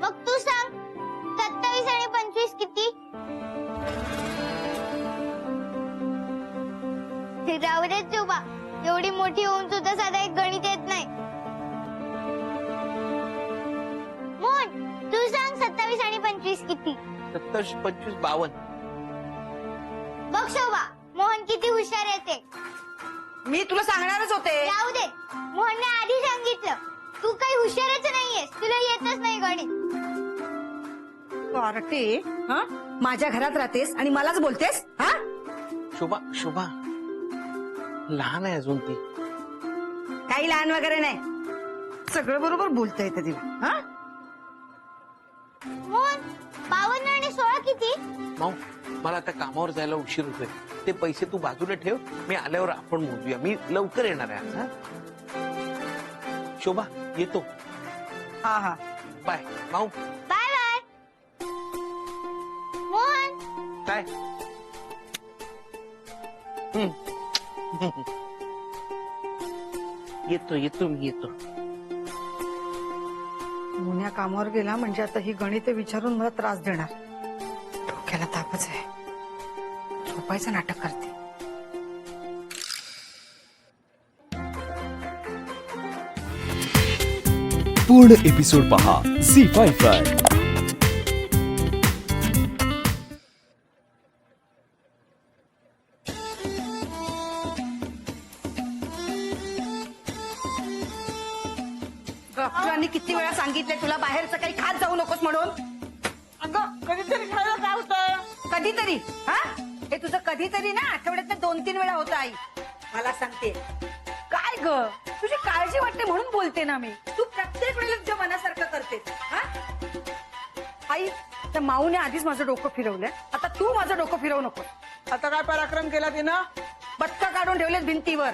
मग तू सांग 27 आणि 25 किती? राहू दे चोबा, एवढी मोठी होऊन सुद्धा साधा एक गणित येत नाही. मोहन तू सांग 27 आणि 25 किती? 27, 25, 52. बघ शोभा, मोहन किती हुशार येते. मी तुला सांगणारच होते. राहू दे, मोहनने आधी सांगितलं. तू काही हुशारच नाहीयेस, तुला येतच नाही गणित. कार्टे, हा? माझ्या घरात राहतेस आणि मलाच बोलतेस, हा? शोभा शोभा लहान आहे अजून ती. काही लहान वगैरे नाही, सगळं बरोबर बोलता येतं तिला. हा? मोहन 52 आणि 16 किती? माऊ, मला आता कामावर जायला उशीर होतोय. ते पैसे तू बाजूला ठेव, मी आल्यावर आपण मोजूया. मी लवकर येणार आहे आज. हा? शोभा येतो. हा हा. बाय माऊ. Bye bye. मोहन काय? येतो येतो मी येतो. मुन्या कामावर गेला म्हणजे आता ही गणित विचारून मला त्रास देणार. डोक्याला तापच आहे. झोपायचं नाटक करते. पूर्ण एपिसोड पहा झी5 डॉक्टरांनी किती वेळा सांगितले तुला बाहेरचं काही खात जाऊ नकोस म्हणून. अगं कधीतरी खायला काय होतं? कधीतरी, हा? हे तुझं कधीतरी ना आठवड्यात 2-3 वेळा होतं. आई मला सांगते काय ग, तुझी काळजी वाटते म्हणून बोलते ना मी. तू प्रत्येक वेळेला तुझ्या मनासारखं करते, हा? आई, त्या माऊने आधीच माझं डोकं फिरवलंय, आता तू माझं डोकं फिरवू नको. आता काय पराक्रम केला तिनं? बटका काढून ठेवलेत भिंतीवर.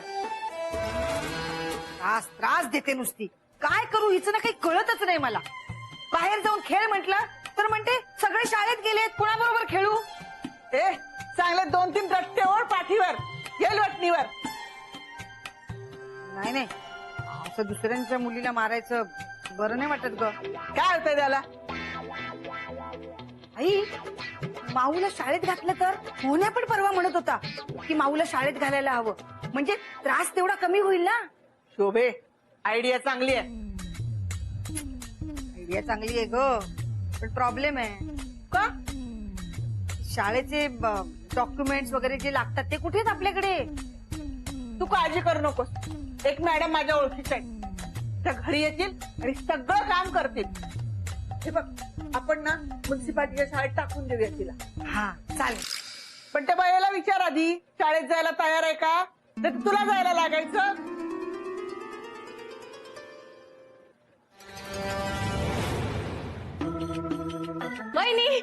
त्रास त्रास देते नुसती. काय करू हिचं ना काही कळतच नाही मला. बाहेर जाऊन खेळ म्हटलं तर म्हणते सगळे शाळेत गेलेत, कुणाबरोबर खेळू? ए चांगले 2-3 रट्टे ओढ पाठीवर, येईल वटणीवर. नाही नाही, असं दुसऱ्यांच्या मुलीला मारायचं बरं नाही वाटत ग. काय होतंय त्याला? आई, माऊला शाळेत घातलं तर मोन्या पण परवा म्हणत होता की माऊला शाळेत घालायला हवं, म्हणजे त्रास तेवढा कमी होईल ना. शोभे, आयडिया चांगली आहे. आयडिया चांगली आहे ग, पण प्रॉब्लेम आहे. का? शाळेचे डॉक्युमेंट्स वगैरे जे लागतात ते कुठेच आपल्याकडे. तू काळजी करू नकोस. एक मॅडम माझ्या ओळखीच्या आहेत, त्या घरी येतील आणि सगळं काम करतील. हे बघ, आपण ना म्युन्सिपाल्टीच्या शाळेत टाकून देऊया तिला. हा चालेल. पण त्या बाईला विचार आधी, शाळेत जायला तयार आहे का? तर तुला जायला लागायचं. वहिनी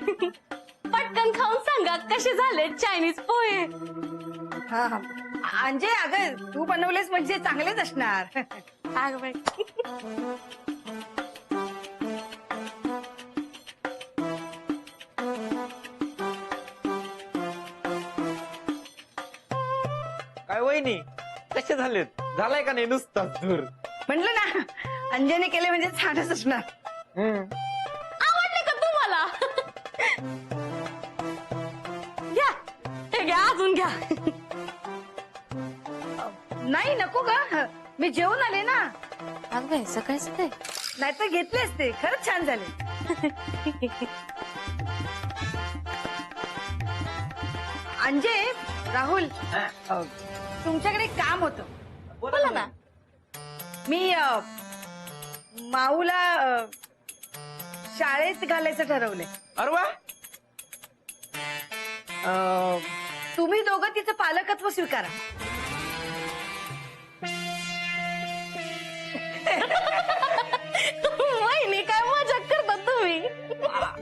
पटकन खाऊन सांगा कसे झाले चायनीज पोहे. हा हा. अंजे, अगं तू बनवलेस म्हणजे चांगलेच असणार. अगं बाई. काय वहिनी, कसे झालेत? झालाय का नाही नुसताच दूर? म्हटलं ना, अंजेने केले म्हणजे छानच असणार. आवडले का तुम्हाला? घ्या, हे घ्या, अजून घ्या. नाही नको ग, मी जेवून आले ना. अगं बाई, सकाळी सकाळी. नाहीतर घेतले असते. खरंच छान झाले. अंजे, राहुल, तुमच्याकडे एक काम होतं. बोला ना. मी माऊला शाळेत घालायचं ठरवलंय. अरे वा. तुम्ही दोघं तिचं पालकत्व स्वीकारा. वहिनी काय मजाक करतात तुम्ही?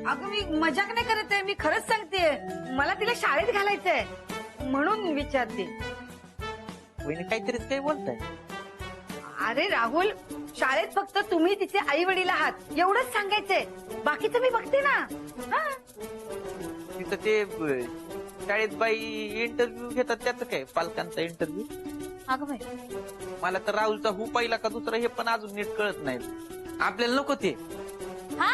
अगं मी मजाक नाही करत आहे, मी खरंच सांगतेय. मला तिला शाळेत घालायचंय म्हणून विचारते. वहिनी काहीतरीच काही बोलताय. अरे राहुल, शाळेत फक्त तुम्ही तिचे आई वडील आहात एवढंच सांगायचंय. बाकीचं मी बघते ना. हा? तिथं ते शाळेत बाई इंटरव्ह्यू घेतात, त्याचं काय? पालकांचा इंटरव्ह्यू. अगं बाई, मला तर राहुलचा हू पहिला का दुसरा हे पण अजून नीट कळत नाही. आपल्याला नको ते. हा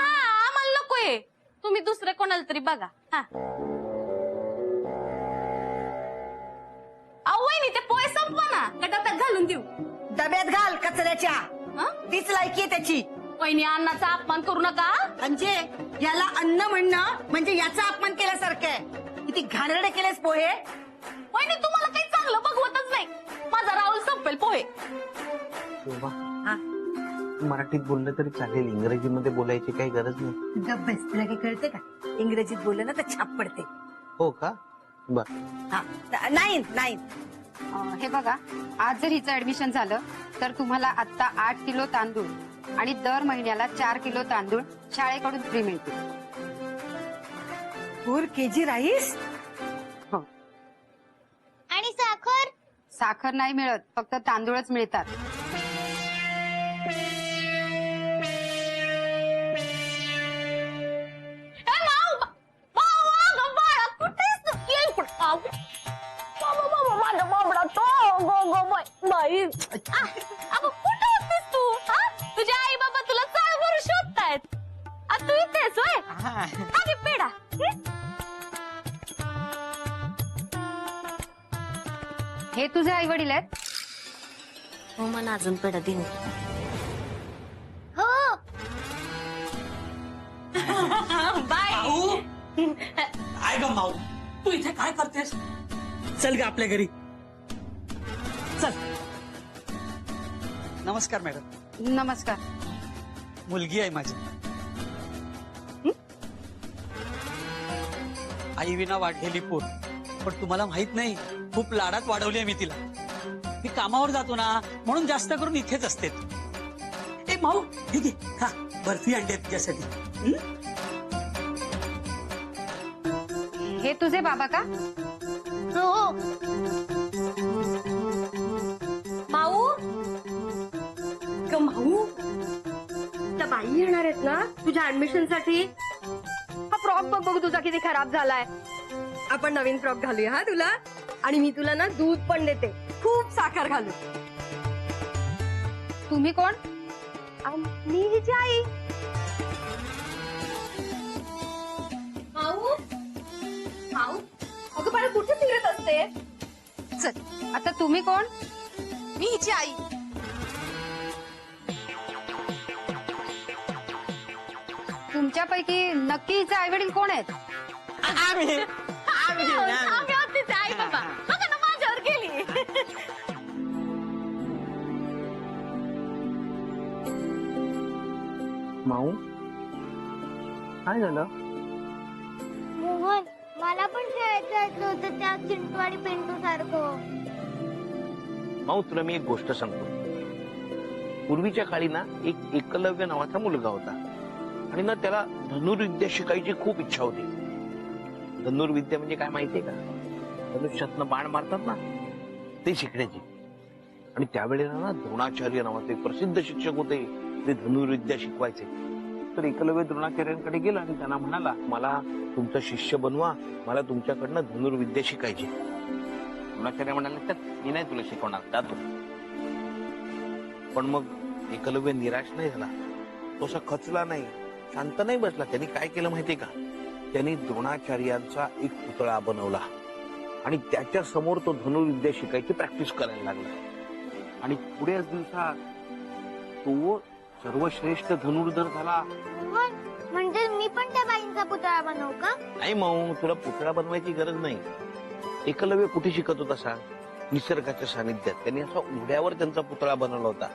तुम्ही दुसरे कोणाला तरी बघा. हा अहो वहिनी ते पोहे संपवा ना, का डब्यात घालून देऊ? डब्यात घाल कचऱ्याच्या. हं? तीच लायकी आहे त्याची. वहिनी अन्नाचा अपमान करू नका. म्हणजे याला अन्न म्हणणं म्हणजे याचा अपमान केल्यासारखं आहे. किती घाणेरडे केलेस पोहे. वहिनी तुम्हाला काही चांगलं बघवतच नाही. माझा राहुल संपेल पोहे. शोभा हा. मराठीत बोललं तरी चालेल, इंग्रजीमध्ये बोलायची काही गरज नाही. गप्प बस, तुला काही कळते का? इंग्रजीत बोललं ना तर छाप पडते. हो का? बर. हा. नाही नाही. हे बघा, आज जर हिचं ऍडमिशन झालं तर तुम्हाला आता 8 किलो तांदूळ आणि दर महिन्याला 4 किलो तांदूळ शाळेकडून फ्री मिळतील. 4 kg राईस. हो. आणि साखर? साखर नाही मिळत, फक्त तांदूळच मिळतात. ए, माऊ, माऊ, अगं बाळा, कुठे आहेस तू? ये इकडं. आऊ. बाबा, बाबा, माझा बाबडा तो. गो, गो, बाई. अगं कुठे होतीस तू? हा? तुझे आई बाबा तुला चाळ भरून शोधतायत. आता तू इथेच होय? अरे पेढा. हे तुझे आई वडील आहेत? हो मला अजून पेढा देऊ. हो. बाय. काय ग माऊ, तू इथे काय करतेस? चल ग आपल्या घरी चल. नमस्कार मॅडम. नमस्कार. मुलगी आहे माझी. आई विना वाढलेली पोर, पण तुम्हाला माहित नाही खूप लाडात वाढवली आहे मी तिला. मी कामावर जातो ना म्हणून जास्त करून इथेच असते. ए माऊ ठीक आहे, खा बर्फी आणली आहे तुझ्यासाठी. हे तुझे बाबा का? हो. माऊ ग माऊ, त्या बाई येणार आहेत ना तुझ्या ऍडमिशन साठी. हा फ्रॉक बघ तुझा किती खराब झालाय. आपण नवीन फ्रॉक घालूया हा तुला, आणि मी तुला ना दूध पण देते, खूप साखर घालू. तुम्ही कोण? मी हिची आई. माऊ, माऊ, अगं बाळा कुठे फिरत असते? चल, आता तुम्ही कोण? मी हिची आई. तुमच्यापैकी नक्की हिचे आई वडील कोण आहेत? आम्ही आहोत तिचे आई बाबा. बघा ना माझ्यावर गेली. माऊ काय झालं? मोहन, मला पण शाळेत जायचं होतं त्या चिंटू आणि पिंटू सारखं. माऊ तुला मी एक गोष्ट सांगतो. पूर्वीच्या काळी ना एक एकलव्य नावाचा मुलगा होता आणि ना त्याला धनुर्विद्या शिकायची खूप इच्छा होती. धनुर्विद्या म्हणजे काय माहितीये का? धनुष्यातनं बाण मारतात ना ते शिकण्याची. आणि त्यावेळेला ना द्रोणाचार्य नावाचे प्रसिद्ध शिक्षक होते, ते धनुर्विद्या शिकवायचे. तर एकलव्य द्रोणाचार्यांकडे गेला आणि त्यांना म्हणाला, मला तुमचा शिष्य बनवा, मला तुमच्याकडनं धनुर्विद्या शिकायची. द्रोणाचार्य म्हणाले, मी नाही तुला शिकवणार, जातो. पण मग एकलव्य निराश नाही झाला, तो असा खचला नाही, शांत नाही बसला. त्यांनी काय केलं माहितीये का? त्यांनी द्रोणाचार्यांचा एक पुतळा बनवला आणि त्याच्या समोर तो धनुर्विद्या शिकायची प्रॅक्टिस करायला लागला. आणि पुढेच दिवसात तो सर्वश्रेष्ठ धनुर्धर झाला. मोहन, म्हणजे मी पण त्या बाईंचा पुतळा बनवू का? नाही माऊ, तुला पुतळा बनवायची गरज नाही. एकलव्य कुठे शिकत होता सांग? निसर्गाच्या सानिध्यात. त्यांनी असा उड्यावर त्यांचा पुतळा बनवला होता.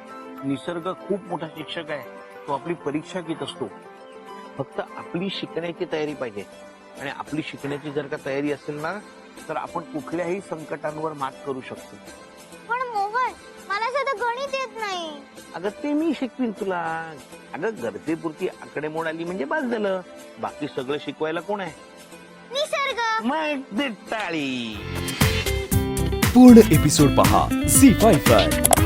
निसर्ग खूप मोठा शिक्षक आहे, तो आपली परीक्षा घेत असतो. फक्त आपली शिकण्याची तयारी पाहिजे. आणि आपली शिकण्याची जर का तयारी असेल ना तर आपण कुठल्याही संकटांवर मात करू शकतो. पण मोहन, मला साधं गणित येत नाही. अगं ते मी शिकवीन तुला. अगं गरजेपुरती आकडेमोड आली म्हणजे बस झालं. बाकी सगळं शिकवायला कोण आहे? निसर्ग. मग दे टाळी. पूर्ण एपिसोड पहा झी5 वर.